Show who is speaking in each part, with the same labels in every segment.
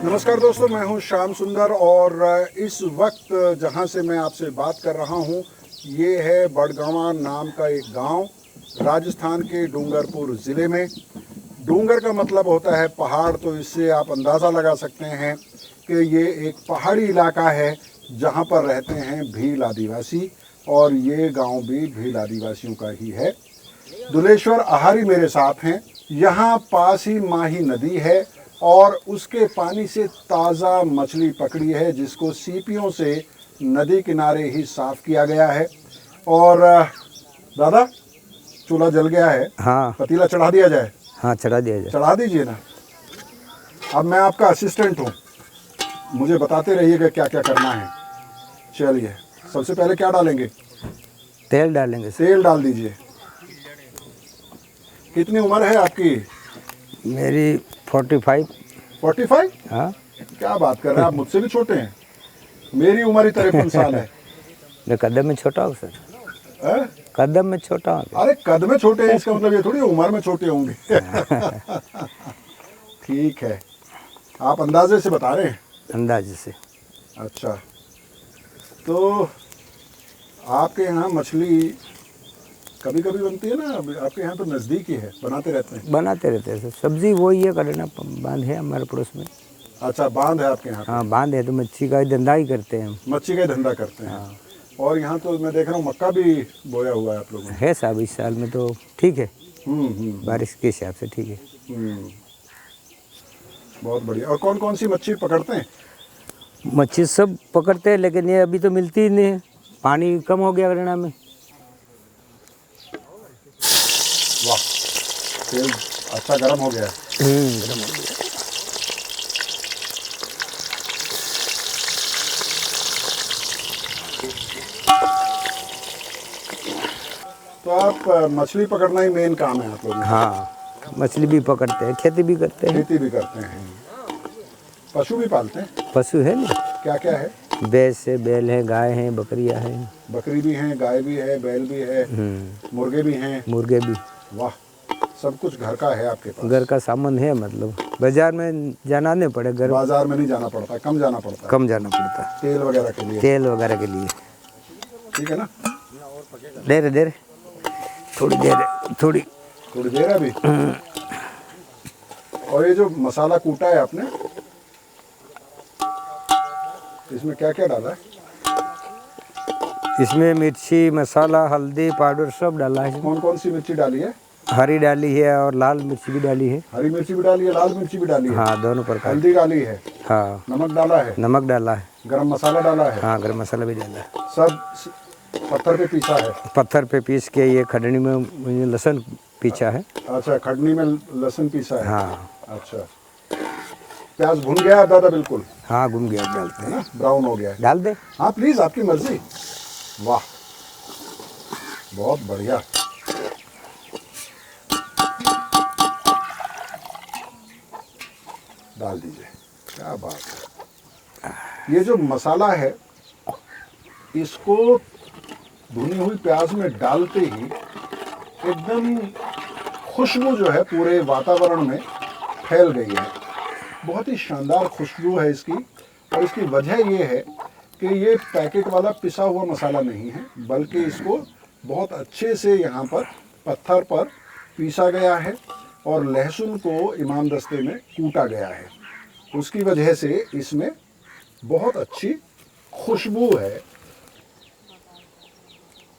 Speaker 1: नमस्कार दोस्तों, मैं हूं श्याम सुंदर और इस वक्त जहां से मैं आपसे बात कर रहा हूं ये है बड़गांवा नाम का एक गांव, राजस्थान के डूंगरपुर ज़िले में। डूंगर का मतलब होता है पहाड़, तो इससे आप अंदाज़ा लगा सकते हैं कि ये एक पहाड़ी इलाका है जहां पर रहते हैं भील आदिवासी, और ये गांव भी भील आदिवासियों का ही है। दुलेश्वर आहारी मेरे साथ हैं। यहाँ पास ही माही नदी है और उसके पानी से ताज़ा मछली पकड़ी है, जिसको सीपियों से नदी किनारे ही साफ किया गया है। और दादा, चूल्हा जल गया है।
Speaker 2: हाँ,
Speaker 1: पतीला चढ़ा दिया जाए?
Speaker 2: हाँ, चढ़ा दिया जाए।
Speaker 1: चढ़ा दीजिए ना। अब मैं आपका असिस्टेंट हूँ, मुझे बताते रहिएगा क्या क्या करना है। चलिए, सबसे पहले क्या डालेंगे?
Speaker 2: तेल डालेंगे सर।
Speaker 1: तेल डाल दीजिए। कितनी उम्र है आपकी?
Speaker 2: मेरी 45।
Speaker 1: 45?
Speaker 2: हाँ,
Speaker 1: क्या बात कर रहे हैं आप, मुझसे भी छोटे हैं। मेरी उम्र ही 53 साल है।
Speaker 2: मैं कदम में छोटा हूँ सर।
Speaker 1: हैं?
Speaker 2: कदम में छोटा हूँ।
Speaker 1: अरे कद में छोटे हैं इसका मतलब ये थोड़ी उम्र में छोटे होंगे। ठीक है, आप अंदाजे से बता रहे हैं?
Speaker 2: अंदाजे से।
Speaker 1: अच्छा, तो आपके यहाँ मछली कभी कभी बनती है ना? आपके यहाँ तो नज़दीक ही है, बनाते रहते हैं?
Speaker 2: बनाते रहते हैं सर। सब्जी वही है, करना बांध है हमारे पड़ोस में।
Speaker 1: अच्छा, बांध है आपके यहाँ?
Speaker 2: हाँ, बांध है तो मच्छी का ही धंधा ही करते हैं हम।
Speaker 1: मच्छी का ही धंधा करते हैं।
Speaker 2: हाँ।
Speaker 1: और यहाँ तो मैं देख रहा हूँ मक्का भी बोया हुआ है आप लोगों ने।
Speaker 2: है साहब, इस साल में तो ठीक है,
Speaker 1: हम्म।
Speaker 2: बारिश के हिसाब से ठीक है।
Speaker 1: बहुत बढ़िया। और कौन कौन सी मच्छी पकड़ते हैं?
Speaker 2: मच्छी सब पकड़ते हैं, लेकिन ये अभी तो मिलती ही नहीं है, पानी कम हो गया हरियाणा में।
Speaker 1: वाह, तेल अच्छा गर्म हो गया है।
Speaker 2: गर्म हो गया।
Speaker 1: तो आप मछली पकड़ना ही मेन काम है आप लोगों का?
Speaker 2: हाँ, मछली भी पकड़ते हैं, खेती भी करते हैं।
Speaker 1: खेती भी करते हैं। पशु भी पालते हैं?
Speaker 2: पशु है ना,
Speaker 1: क्या क्या है?
Speaker 2: भैंस है, बैल है, गाय है, बकरियां हैं।
Speaker 1: बकरी भी हैं, गाय भी है, बैल भी है, मुर्गे भी हैं।
Speaker 2: मुर्गे भी।
Speaker 1: वाह, सब कुछ घर का है आपके पास?
Speaker 2: घर का सामान है, मतलब बाजार में जाना नहीं पड़े। घर
Speaker 1: बाजार में नहीं जाना पड़ता, कम जाना पड़ता है?
Speaker 2: कम जाना पड़ता है,
Speaker 1: तेल वगैरह के लिए?
Speaker 2: तेल वगैरह के लिए।
Speaker 1: ठीक है ना?
Speaker 2: देर देर थोड़ी देर थोड़ी
Speaker 1: देर अभी। और ये जो मसाला कूटा है आपने, इसमें क्या क्या डाला है?
Speaker 2: इसमें मिर्ची, मसाला, हल्दी पाउडर सब डाला है।
Speaker 1: कौन कौन सी मिर्ची डाली है?
Speaker 2: हरी डाली है और लाल मिर्ची भी डाली है।
Speaker 1: हरी मिर्ची भी डाली है, लाल मिर्ची भी डाली है?
Speaker 2: हाँ, दोनों प्रकार।
Speaker 1: हल्दी डाली है?
Speaker 2: हाँ।
Speaker 1: नमक डाला है?
Speaker 2: नमक डाला है।
Speaker 1: गरम मसाला डाला है?
Speaker 2: हाँ, गरम मसाला भी डाला है।
Speaker 1: सब पत्थर पे पीसा है?
Speaker 2: पत्थर पे पीस के ये खड़नी में लहसुन पीसा है।
Speaker 1: अच्छा, खडनी में लहसुन पीसा है?
Speaker 2: हाँ।
Speaker 1: अच्छा, प्याज भुन गया दादा? बिल्कुल।
Speaker 2: हाँ, घूम गया, डालते
Speaker 1: है ना, ब्राउन हो गया है?
Speaker 2: डाल दे।
Speaker 1: हाँ प्लीज, आपकी मर्जी। वाह, बहुत बढ़िया। डाल दीजिए, क्या बात है। ये जो मसाला है, इसको भुनी हुई प्याज में डालते ही एकदम खुशबू जो है पूरे वातावरण में फैल गई है। बहुत ही शानदार खुशबू है इसकी। और इसकी वजह ये है कि ये पैकेट वाला पिसा हुआ मसाला नहीं है, बल्कि इसको बहुत अच्छे से यहाँ पर पत्थर पर पीसा गया है और लहसुन को इमामदस्ते में कूटा गया है। उसकी वजह से इसमें बहुत अच्छी खुशबू है।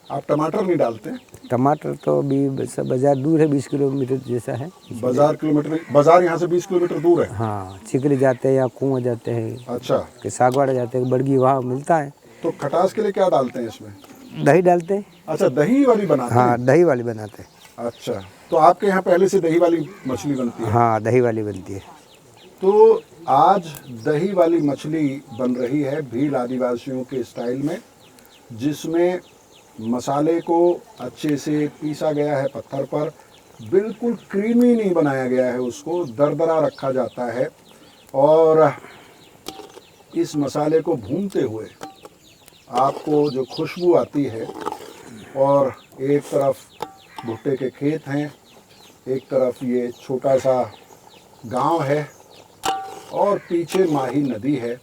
Speaker 1: आप टमाटर नहीं डालते हैं?
Speaker 2: टमाटर तो अभी बाजार दूर है, 20 किलोमीटर जैसा है।
Speaker 1: बाजार यहाँ से 20 किलोमीटर दूर है?
Speaker 2: हाँ, चिकली जाते हैं या कुआं जाते हैं।
Speaker 1: अच्छा,
Speaker 2: कि सागवाड़ा जाते हैं, बड़गी वहाँ मिलता है।
Speaker 1: तो खटास के लिए क्या डालते हैं इसमें?
Speaker 2: दही डालते हैं।
Speaker 1: अच्छा, दही वाली बनाते हैं?
Speaker 2: हाँ, दही वाली बनाते हैं।
Speaker 1: अच्छा, तो आपके यहाँ पहले से दही वाली मछली बनती है?
Speaker 2: हाँ, दही वाली बनती है।
Speaker 1: तो आज दही वाली मछली बन रही है भील आदिवासियों के स्टाइल में, जिसमें मसाले को अच्छे से पीसा गया है पत्थर पर। बिल्कुल क्रीमी नहीं बनाया गया है, उसको दरदरा रखा जाता है। और इस मसाले को भूनते हुए आपको जो खुशबू आती है, और एक तरफ भुट्टे के खेत हैं एक तरफ ये छोटा सा गांव है और पीछे माही नदी है।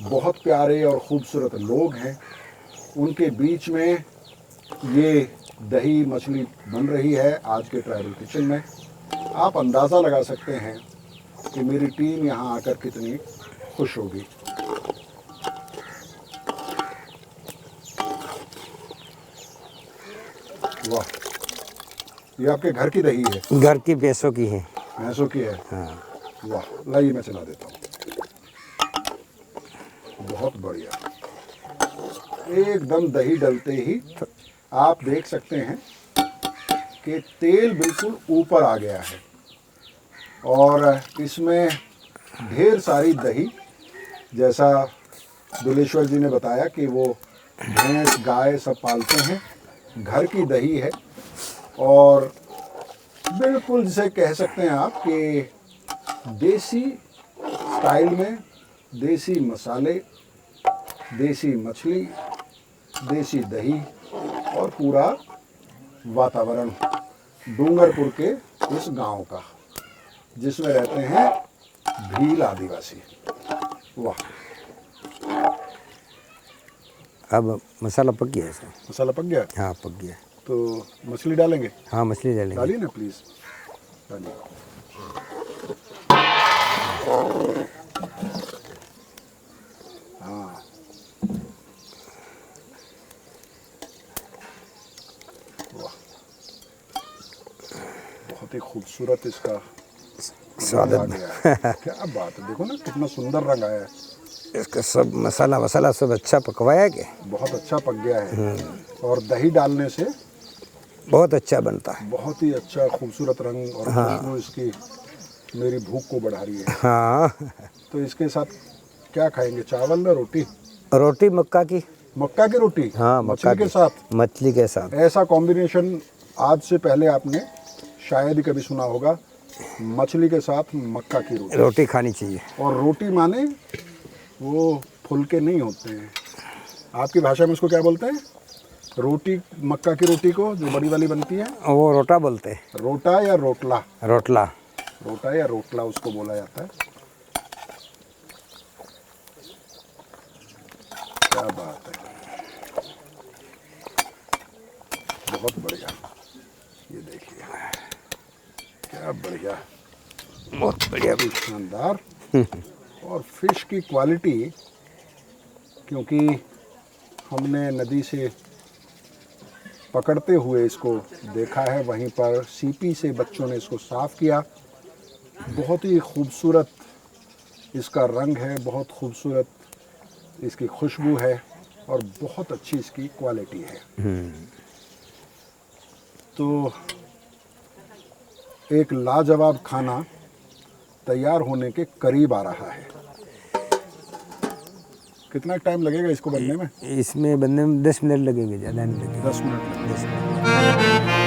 Speaker 1: बहुत प्यारे और खूबसूरत लोग हैं। उनके बीच में ये दही मछली बन रही है आज के ट्राइबल किचन में। आप अंदाज़ा लगा सकते हैं कि मेरी टीम यहाँ आकर कितनी खुश होगी। वाह, ये आपके घर की दही है?
Speaker 2: घर की भैंसों की है।
Speaker 1: भैंसों की है?
Speaker 2: हाँ।
Speaker 1: वाह, लाइए मैं चला देता हूँ। बहुत बढ़िया, एकदम दही डलते ही आप देख सकते हैं कि तेल बिल्कुल ऊपर आ गया है और इसमें ढेर सारी दही, जैसा दुलेश्वर जी ने बताया कि वो भैंस गाय सब पालते हैं, घर की दही है और बिल्कुल जिसे कह सकते हैं आप कि देसी स्टाइल में देसी मसाले, देसी मछली, देसी दही और पूरा वातावरण डूंगरपुर के इस गांव का, जिसमें रहते हैं भील आदिवासी। वाह,
Speaker 2: अब मसाला पक गया है सर।
Speaker 1: मसाला पक गया?
Speaker 2: हाँ पक गया।
Speaker 1: तो मछली डालेंगे?
Speaker 2: हाँ मछली डालेंगे।
Speaker 1: डालिए ना प्लीज़, डालिए। हाँ, वाह, बहुत ही खूबसूरत इसका
Speaker 2: स्वाद
Speaker 1: रंग आ गया है। क्या बात है, देखो ना कितना सुंदर रंग आया है।
Speaker 2: इसका सब मसाला वसाला सब अच्छा पकवाया है कि
Speaker 1: बहुत अच्छा पक गया है और दही डालने से
Speaker 2: बहुत अच्छा बनता है।
Speaker 1: बहुत ही अच्छा खूबसूरत रंग और खुशबू इसकी मेरी भूख को बढ़ा रही है।
Speaker 2: हाँ।
Speaker 1: तो इसके साथ क्या खाएंगे, चावल या रोटी?
Speaker 2: रोटी मक्का की।
Speaker 1: मक्का की रोटी?
Speaker 2: हाँ मक्का
Speaker 1: मछली के साथ?
Speaker 2: मछली के साथ।
Speaker 1: ऐसा कॉम्बिनेशन आज से पहले आपने शायद ही कभी सुना होगा, मछली के साथ मक्का की रोटी।
Speaker 2: रोटी खानी चाहिए।
Speaker 1: और रोटी माने वो फुलके नहीं होते हैं, आपकी भाषा में उसको क्या बोलते हैं? रोटी, मक्का की रोटी को जो बड़ी वाली बनती है
Speaker 2: वो रोटा बोलते हैं।
Speaker 1: रोटा या रोटला?
Speaker 2: रोटला।
Speaker 1: रोटा या रोटला उसको बोला जाता है। क्या बात है, बहुत बढ़िया। ये देखिए क्या बढ़िया,
Speaker 2: बहुत बढ़िया।
Speaker 1: शानदार। और फिश की क्वालिटी, क्योंकि हमने नदी से पकड़ते हुए इसको देखा है, वहीं पर सीपी से बच्चों ने इसको साफ़ किया। बहुत ही खूबसूरत इसका रंग है, बहुत खूबसूरत इसकी खुशबू है और बहुत अच्छी इसकी क्वालिटी है। तो एक लाजवाब खाना तैयार होने के करीब आ रहा है। कितना टाइम लगेगा इसको बनने में?
Speaker 2: इसमें बनने में 10 मिनट लगेंगे, ज़्यादा नहीं लगेंगे।
Speaker 1: 10 मिनट लगेंगे।
Speaker 2: 10 मिनट।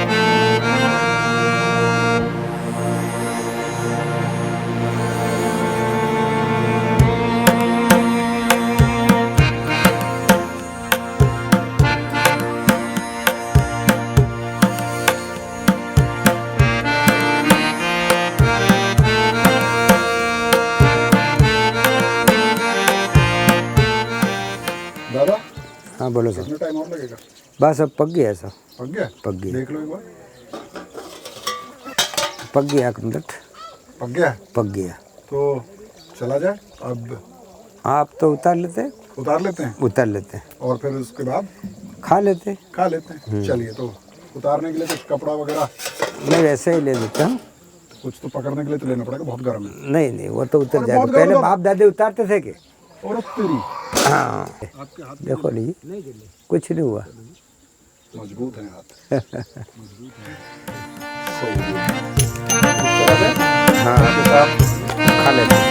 Speaker 1: दादा,
Speaker 2: हाँ बोलो सर।
Speaker 1: कितना टाइम और लगेगा?
Speaker 2: बस अब पक गया सर।
Speaker 1: पक गया?
Speaker 2: पक गया।
Speaker 1: देख लो एक बार।
Speaker 2: पक गया एक मिनट।
Speaker 1: पक गया?
Speaker 2: पक गया।
Speaker 1: तो चला जाए अब?
Speaker 2: आप तो उतार लेते हैं।
Speaker 1: उतार लेते हैं
Speaker 2: उतार लेते हैं
Speaker 1: और फिर उसके बाद
Speaker 2: खा लेते हैं।
Speaker 1: खा लेते हैं। चलिए, तो उतारने के लिए कुछ कपड़ा वगैरह
Speaker 2: मैं वैसे ही ले लेता हूँ।
Speaker 1: कुछ तो पकड़ने के लिए तो लेना पड़ेगा, बहुत गर्म है।
Speaker 2: नहीं नहीं, वो तो उतर
Speaker 1: अरे
Speaker 2: जाएगा।
Speaker 1: बहुत गर्म
Speaker 2: पहले
Speaker 1: तो-
Speaker 2: बाप दादे उतारते थे कि।
Speaker 1: और तेरी
Speaker 2: हाँ
Speaker 1: आपके हाथ
Speaker 2: देखो नहीं, कुछ नहीं हुआ।
Speaker 1: मजबूत हैं हाथ। मजबूत हैं। सही है। चला जाए?
Speaker 2: हाँ
Speaker 1: आपके साथ
Speaker 2: खा लेते हैं।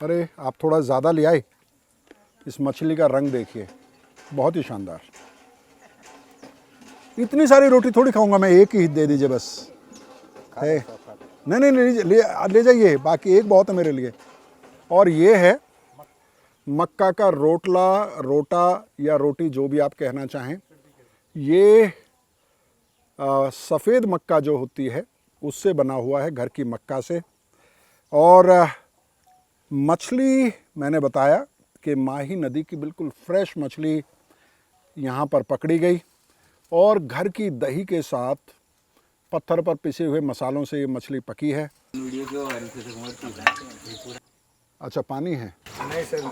Speaker 1: अरे आप थोड़ा ज़्यादा ले आए। इस मछली का रंग देखिए, बहुत ही शानदार। इतनी सारी रोटी थोड़ी खाऊंगा मैं, एक ही दे दीजिए बस। है नहीं नहीं ले जाइए, बाकी एक बहुत है मेरे लिए। और ये है मक्का का रोटला, रोटा या रोटी, जो भी आप कहना चाहें। ये सफ़ेद मक्का जो होती है उससे बना हुआ है, घर की मक्का से। और मछली मैंने बताया कि माही नदी की बिल्कुल फ्रेश मछली यहाँ पर पकड़ी गई और घर की दही के साथ पत्थर पर पिसे हुए मसालों से ये मछली पकी है। अच्छा, पानी है?
Speaker 3: नहीं सर,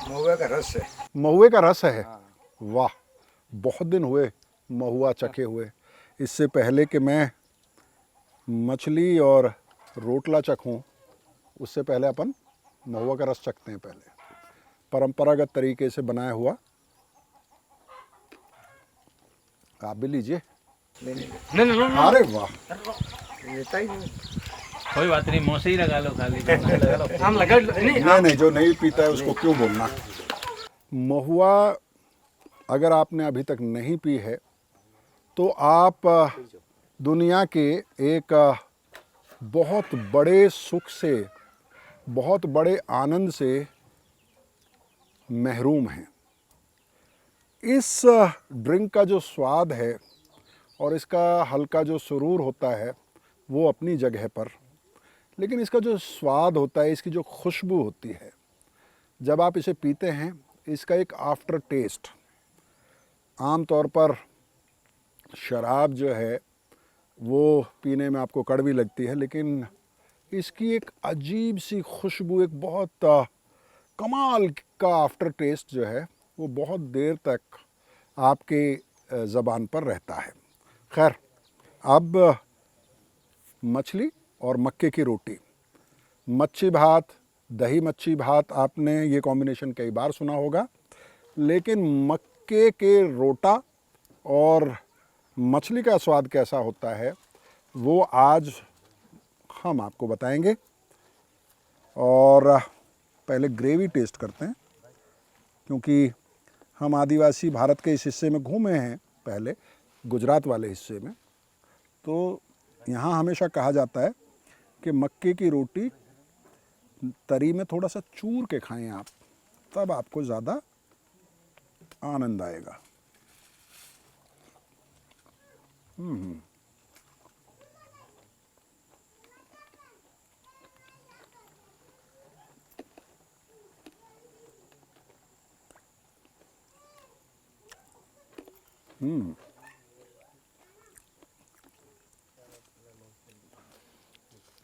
Speaker 3: महुआ का रस है।
Speaker 1: महुए का रस है? वाह, बहुत दिन हुए महुआ चखे हुए। इससे पहले कि मैं मछली और रोटला चखूं, उससे पहले अपन महुआ का रस चखते हैं। पहले परंपरागत तरीके से बनाया हुआ, आप भी लीजिए।
Speaker 3: नहीं
Speaker 1: अरे वाह,
Speaker 3: लेता ही नहीं।
Speaker 2: कोई बात नहीं, मुँह से ही लगा लो खाली।
Speaker 3: हम लगा नहीं।
Speaker 1: नहीं, जो नहीं पीता है उसको क्यों बोलना। महुआ अगर आपने अभी तक नहीं पी है तो आप दुनिया के एक बहुत बड़े सुख से, बहुत बड़े आनंद से महरूम हैं। इस ड्रिंक का जो स्वाद है और इसका हल्का जो सुरूर होता है वो अपनी जगह पर, लेकिन इसका जो स्वाद होता है, इसकी जो खुशबू होती है, जब आप इसे पीते हैं, इसका एक आफ्टर टेस्ट। आम तौर पर शराब जो है वो पीने में आपको कड़वी लगती है, लेकिन इसकी एक अजीब सी खुशबू, एक बहुत कमाल का आफ्टर टेस्ट जो है वो बहुत देर तक आपके ज़बान पर रहता है। खैर, अब मछली और मक्के की रोटी, मच्छी भात, दही मच्छी भात, आपने ये कॉम्बिनेशन कई बार सुना होगा, लेकिन मक्के के रोटा और मछली का स्वाद कैसा होता है वो आज हम आपको बताएंगे। और पहले ग्रेवी टेस्ट करते हैं, क्योंकि हम आदिवासी भारत के इस हिस्से में घूमे हैं पहले, गुजरात वाले हिस्से में, तो यहाँ हमेशा कहा जाता है कि मक्के की रोटी तरी में थोड़ा सा चूर के खाएं आप, तब आपको ज़्यादा आनंद आएगा।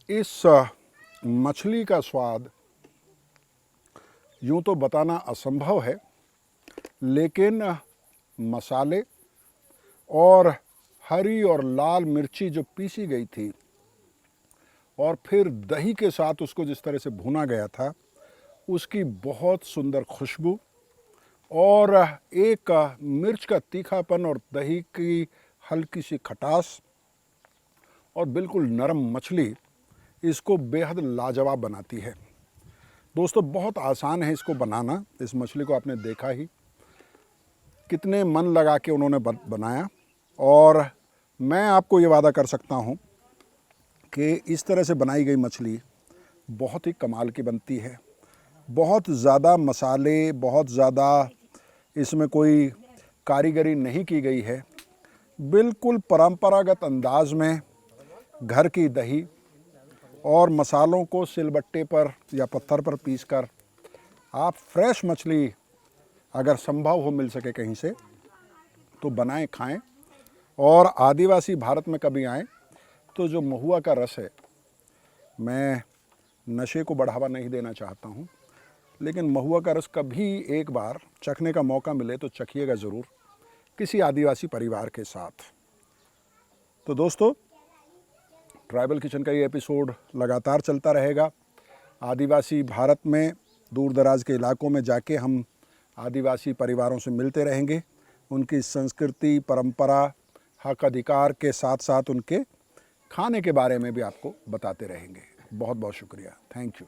Speaker 1: इस मछली का स्वाद यूँ तो बताना असंभव है, लेकिन मसाले और हरी और लाल मिर्ची जो पीसी गई थी और फिर दही के साथ उसको जिस तरह से भुना गया था, उसकी बहुत सुंदर खुशबू और एक मिर्च का तीखापन और दही की हल्की सी खटास और बिल्कुल नरम मछली इसको बेहद लाजवाब बनाती है। दोस्तों, बहुत आसान है इसको बनाना। इस मछली को आपने देखा ही, कितने मन लगा के उन्होंने बनाया। और मैं आपको ये वादा कर सकता हूँ कि इस तरह से बनाई गई मछली बहुत ही कमाल की बनती है। बहुत ज़्यादा मसाले, बहुत ज़्यादा इसमें कोई कारीगरी नहीं की गई है। बिल्कुल परंपरागत अंदाज में घर की दही और मसालों को सिलबट्टे पर या पत्थर पर पीसकर आप फ्रेश मछली, अगर संभव हो मिल सके कहीं से, तो बनाएं, खाएं। और आदिवासी भारत में कभी आएं तो जो महुआ का रस है, मैं नशे को बढ़ावा नहीं देना चाहता हूं, लेकिन महुआ का रस कभी एक बार चखने का मौका मिले तो चखिएगा ज़रूर, किसी आदिवासी परिवार के साथ। तो दोस्तों, ट्राइबल किचन का ये एपिसोड लगातार चलता रहेगा। आदिवासी भारत में दूर दराज के इलाकों में जाके हम आदिवासी परिवारों से मिलते रहेंगे, उनकी संस्कृति, परंपरा, हक अधिकार के साथ साथ उनके खाने के बारे में भी आपको बताते रहेंगे। बहुत बहुत शुक्रिया, थैंक यू।